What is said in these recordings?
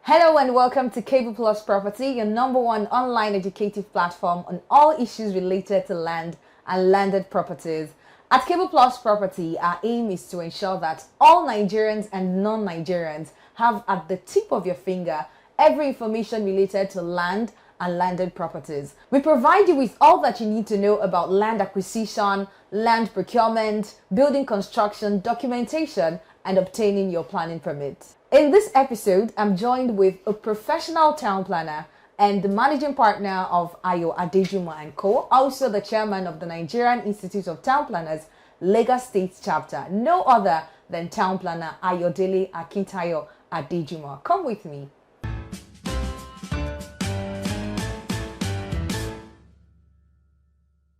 Hello and welcome to Cable Plus Property, your number one online educative platform on all issues related to land and landed properties. At Cable Plus Property, our aim is to ensure that all Nigerians and non-Nigerians have at the tip of your finger every information related to land and landed properties. We provide you with all that you need to know about land acquisition, land procurement, building construction, documentation, and obtaining your planning permit. In this episode, I'm joined with a professional town planner and the managing partner of Adejumo and Co., also the chairman of the Nigerian Institute of Town Planners, Lagos State chapter, no other than town planner Ayodele Akintayo Adejumo. Come with me.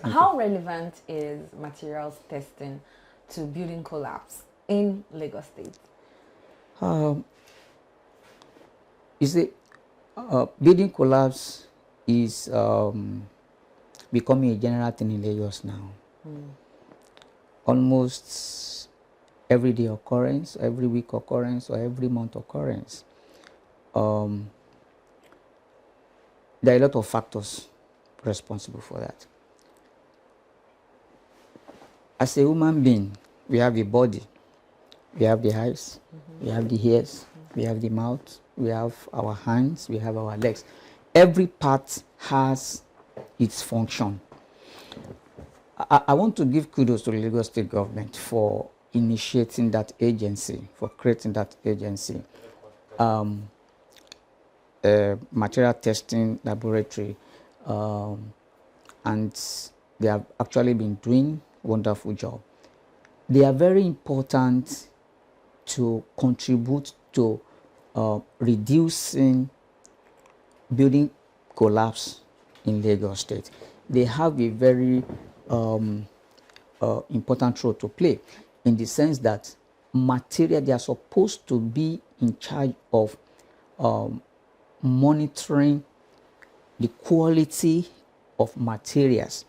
How relevant is materials testing to building collapse in Lagos State? You see, building collapse is becoming a general thing in Lagos now. Almost everyday occurrence, every week occurrence, or every month occurrence. There are a lot of factors responsible for that. As a human being, we have a body. We have the eyes, we have the ears, we have the mouth, we have our hands, we have our legs. Every part has its function. I want to give kudos to the Lagos State government for initiating that agency, for creating that agency. Material testing laboratory, and they have actually been doing a wonderful job. They are very important to contribute to reducing building collapse in Lagos State. They have a very important role to play in the sense that they are supposed to be in charge of monitoring the quality of materials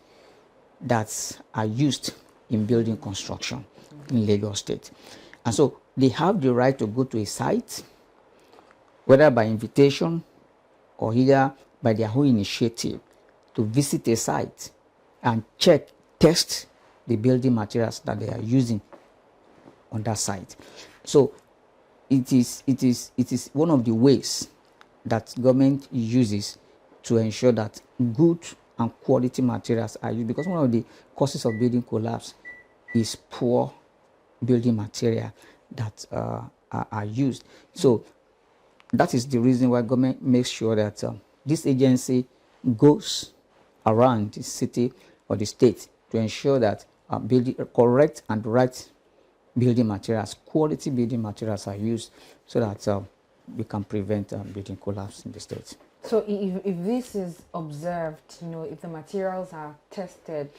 that are used in building construction in Lagos State. And so they have the right to go to a site, whether by invitation or either by their own initiative, to visit a site and test the building materials that they are using on that site. So it is one of the ways that government uses to ensure that good and quality materials are used, because one of the causes of building collapse is poor building material that are used. So that is the reason why government makes sure that this agency goes around the city or the state to ensure that building correct and right building materials, quality building materials are used, so that we can prevent building collapse in the state. So if this is observed, if the materials are tested,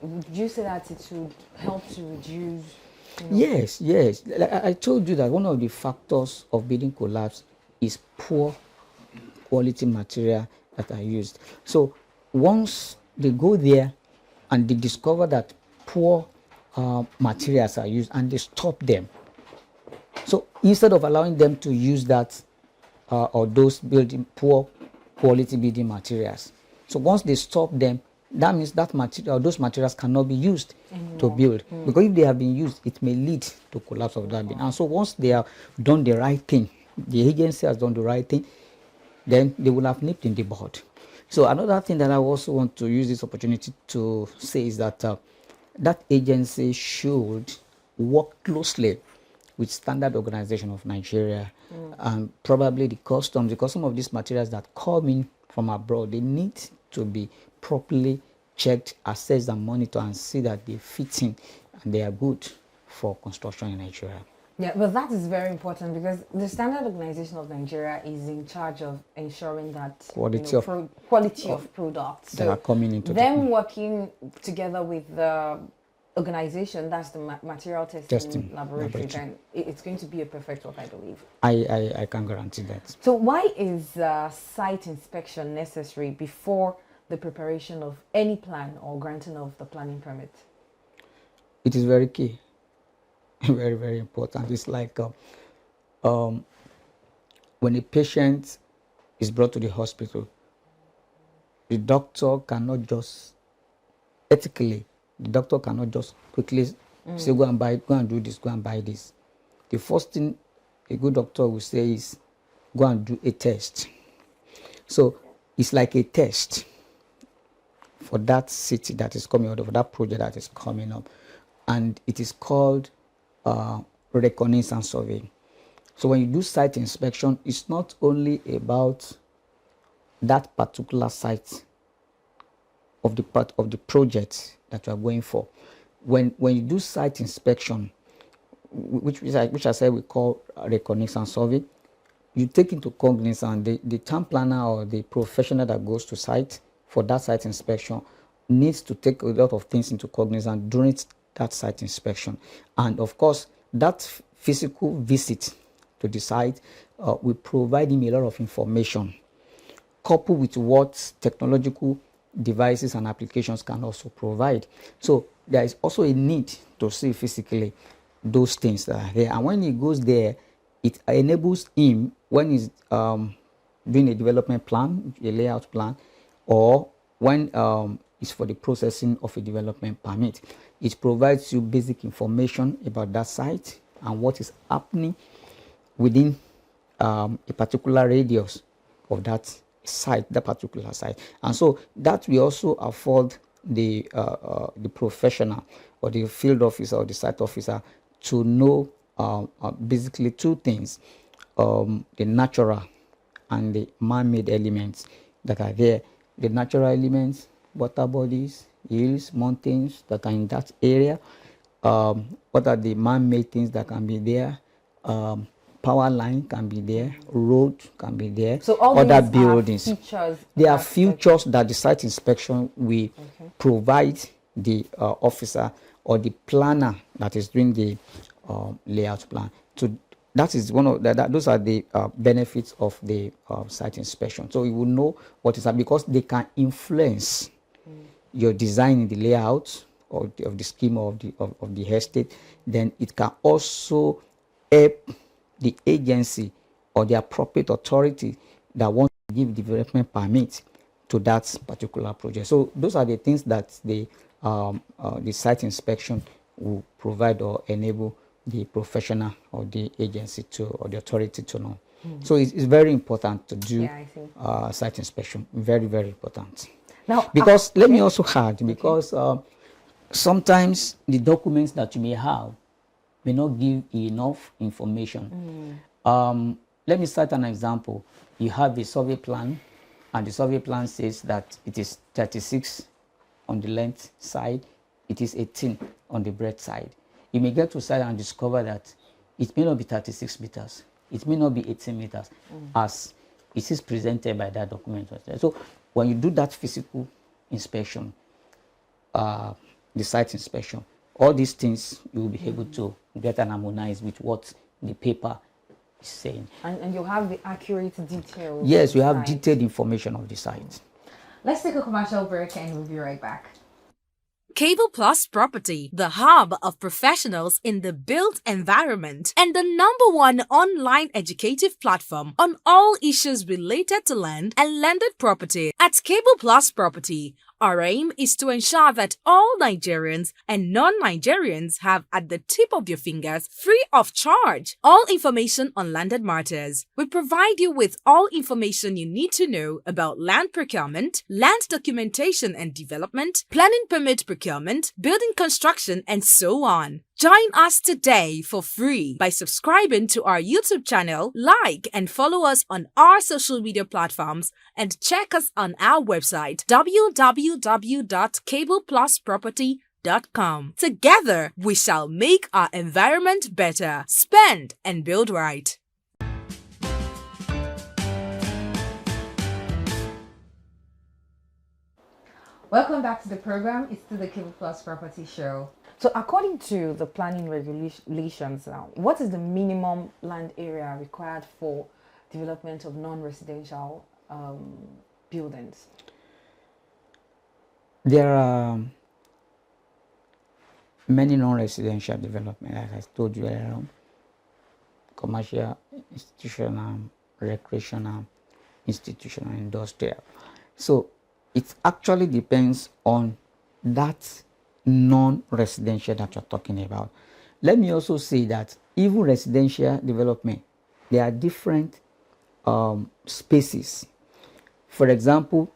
would you say that it would help to reduce? Yes. Like I told you that one of the factors of building collapse is poor quality material that are used. So once they go there and they discover that poor materials are used and they stop them, so instead of allowing them to use that or those poor quality building materials, so once they stop them, that means that material, those materials cannot be used to build. Because if they have been used, it may lead to collapse of that building. And so once they have done the right thing, the agency has done the right thing, then they will have nipped in the bud. So another thing that I also want to use this opportunity to say is that that agency should work closely with Standard Organization of Nigeria and probably the customs, because some of these materials that come in from abroad, they need to be properly checked, assessed, and monitored, and see that they fit in and they are good for construction in Nigeria. Yeah, but that is very important, because the Standard Organization of Nigeria is in charge of ensuring that quality of products that are coming into them working together with the organization, that's the material testing laboratory, then it's going to be a perfect work, I believe. I can guarantee that. So why is site inspection necessary before the preparation of any plan or granting of the planning permit? It is very key. Very, very important. It's like when a patient is brought to the hospital, the doctor cannot just, ethically, the doctor cannot just quickly say, go and do this, go and buy this. The first thing a good doctor will say is, go and do a test. So it's like a test for that city that is coming out, for that project that is coming up. And it is called reconnaissance survey. So when you do site inspection, it's not only about that particular site of the part of the project that you are going for. When you do site inspection, which I said we call reconnaissance survey, you take into cognizance the town planner or the professional that goes to site for that site inspection needs to take a lot of things into cognizance during that site inspection. And of course, that physical visit to the site will provide him a lot of information, coupled with what technological devices and applications can also provide. So there is also a need to see physically those things that are there. And when he goes there, it enables him, when he's doing a development plan, a layout plan, or when it's for the processing of a development permit, it provides you basic information about that site and what is happening within a particular radius of that site, that particular site. And so that will also afford the professional or the field officer or the site officer to know basically two things: the natural and the man-made elements that are there. The natural elements, water bodies, hills, mountains that are in that area. What are the man-made things that can be there? Power line can be there, road can be there, so all other these buildings. Are features they are features that the site inspection will provide the officer or the planner that is doing the layout plan. So that is one of those are the benefits of the site inspection. So you will know what is that, because they can influence your design in the layout of the scheme of the estate. Then it can also help the agency or the appropriate authority that wants to give development permit to that particular project. So those are the things that the site inspection will provide or enable the professional or the agency to, or the authority to know. So it's very important to do site inspection. Very, very important. Now, because let me also add, because sometimes the documents that you may have may not give enough information. Let me start an example. You have a survey plan, and the survey plan says that it is 36 on the length side, it is 18 on the breadth side. You may get to site and discover that it may not be 36 meters, it may not be 18 meters, as it is presented by that document. So when you do that physical inspection, the site inspection, all these things you will be able to get and harmonize with what the paper is saying. And you have the accurate details. Yes, you have detailed information of the site. Let's take a commercial break and we'll be right back. Cable Plus Property, the hub of professionals in the built environment and the #1 online educative platform on all issues related to land and landed property. At Cable Plus Property, our aim is to ensure that all Nigerians and non-Nigerians have at the tip of your fingers, free of charge, all information on landed matters. We provide you with all information you need to know about land procurement, land documentation and development, planning permit procurement, building construction, and so on. Join us today for free by subscribing to our YouTube channel, like and follow us on our social media platforms, and check us on our website www.cableplusproperty.com. Together, we shall make our environment better. Spend and build right. Welcome back to the program. It's still the Cable Plus Property Show. So according to the planning regulations now, what is the minimum land area required for development of non-residential buildings? There are many non-residential development, as I told you earlier, commercial, institutional, recreational, institutional, industrial. So it actually depends on that non-residential that you're talking about. Let me also say that even residential development, there are different spaces. For example,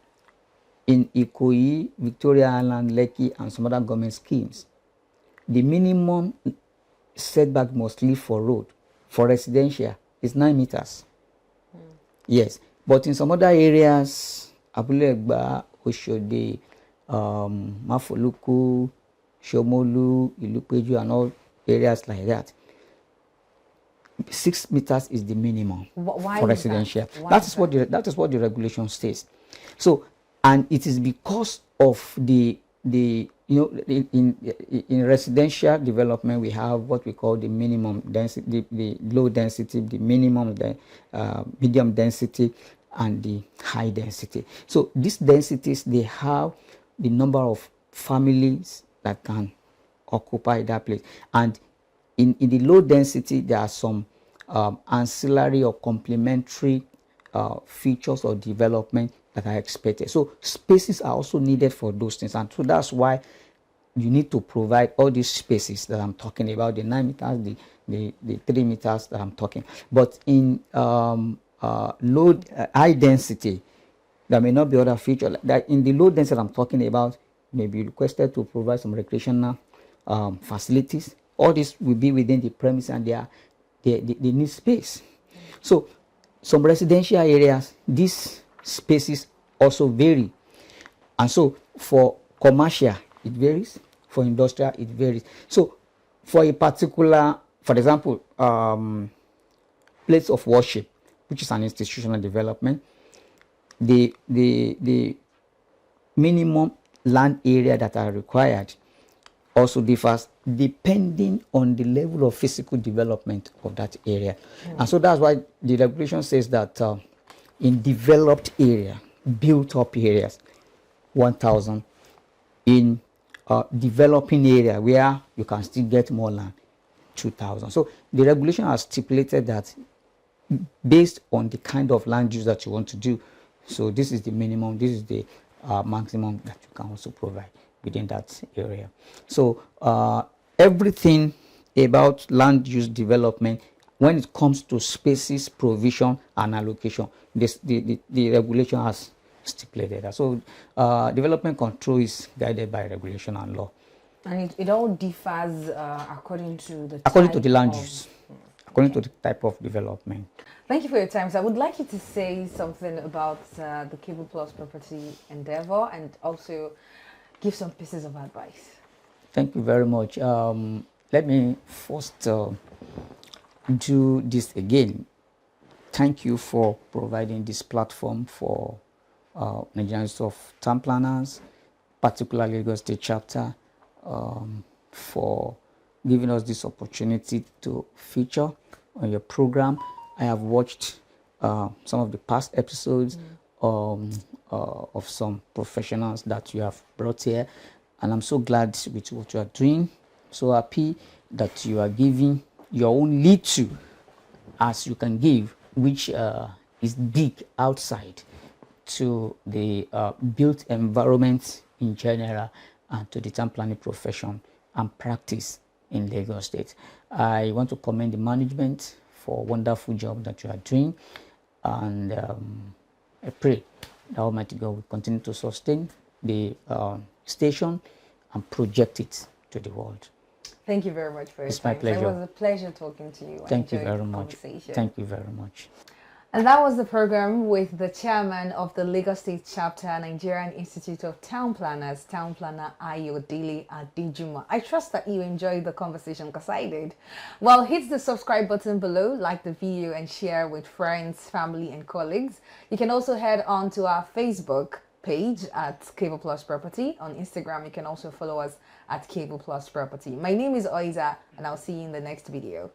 in Ikoyi, Victoria Island, Lekki, and some other government schemes, the minimum setback must leave for road for residential is 9 meters. Yes, but in some other areas, Abulegba, Oshode, Mafoluku, Shomolu, Ilupeju, and all areas like that, 6 meters is the minimum Why for is residential. that? That is what the regulation states. So, and it is because of the in residential development we have what we call the minimum density, the low density, the minimum, the medium density, and the high density. So these densities, they have the number of families that can occupy that place, and in the low density there are some ancillary or complementary features or development that are expected. So spaces are also needed for those things, and so that's why you need to provide all these spaces that I'm talking about, the 9 meters, the 3 meters that I'm talking. But in high density, there may not be other features like that. In the low density I'm talking about, may be requested to provide some recreational facilities. All this will be within the premise, and they need space. So some residential areas, these spaces also vary, and so for commercial it varies, for industrial it varies. So for a particular, for example, place of worship, which is an institutional development, the minimum land area that are required also differs depending on the level of physical development of that area. And so that's why the regulation says that in developed area, built up areas, 1,000. In developing area where you can still get more land, 2,000. So the regulation has stipulated that based on the kind of land use that you want to do. So this is the minimum, this is the maximum that you can also provide within that area. So everything about land use development, when it comes to spaces, provision, and allocation, the regulation has stipulated that. So development control is guided by regulation and law. And it all differs according to the land use, according to the type of development. Thank you for your time. So I would like you to say something about the Cable Plus property endeavor, and also give some pieces of advice. Thank you very much. Let me first do this again. Thank you for providing this platform for Nigerians of town planners, particularly Lagos State chapter, for giving us this opportunity to feature on your program. I have watched some of the past episodes of some professionals that you have brought here, and I'm so glad with what you are doing. So happy that you are giving your own little as you can give, which is big outside to the built environment in general, and to the town planning profession and practice in Lagos State. I want to commend the management for a wonderful job that you are doing, and I pray that Almighty God will continue to sustain the station and project it to the world. Thank you very much for your time. It's my pleasure. It was a pleasure talking to you. Thank you very much. Thank you very much. And that was the program with the chairman of the Lagos State chapter, Nigerian Institute of Town Planners, Town Planner Ayodele Adejumo. I trust that you enjoyed the conversation, because I did. Well, hit the subscribe button below, like the video, and share with friends, family, and colleagues. You can also head on to our Facebook page at Cable Plus Property. On Instagram, you can also follow us at Cable Plus Property. My name is Oiza, and I'll see you in the next video.